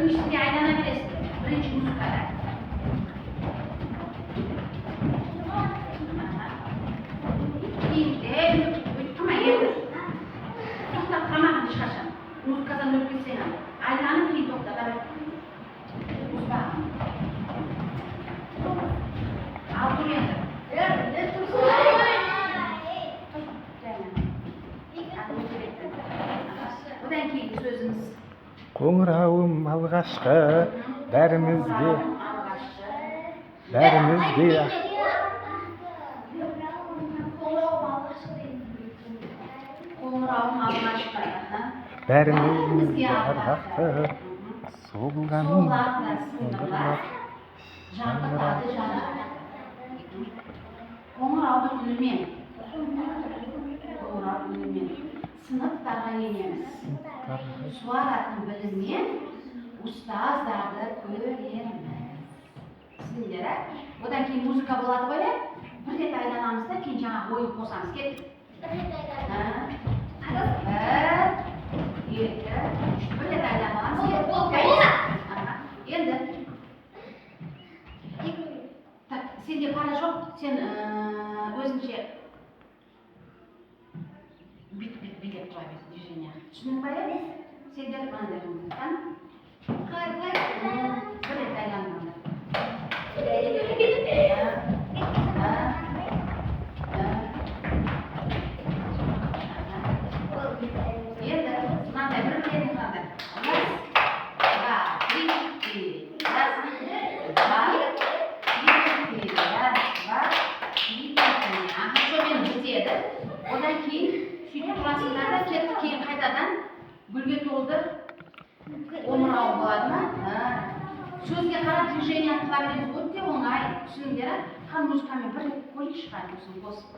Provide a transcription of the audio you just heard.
Birinchisiga aylanaverasizlar. Birinchi muzikada. Tamam, çıkarsam. Muzikadan öpülsene. Aylanıp bir topla. Uzba. Al duruyordu. Odan keyingi sözümüz. Qo'ng'irog'im alg'ashqi, barimizga Qo'ng'irog'im almashqa. barimizga arg'aqdi, so'lgan Жаңғыртады жаңа. Qo'ng'irog'ni uni men. Sınıftарға енеміз. Суаратын біліммен ұстаздарды көрерміз. Түсіндіңдер, одан кейін музыка болады ғой, бір рет айданамыз да, кейін жаңа ойын қосамыз. Кеттік. Bir rет aydanамыз. Енді. Сенде пара жоқ, сен өзіңше билет тұра бер, движение. Түсіндің ба? Сендер мынандай қылыңдар. Bir rет aylanыңдар. Енді мынандай бір рет қылыңдар. Одан кейін сөйтіп тұрасыңдар да кеттік, кейін қайтадан гүлге толды омырау болады ма? Сөзге қарап движение қыла береміз, өте оңай. Түсіндіңдер? Қан музыкамен бір рет көрейікші қайтып қосып.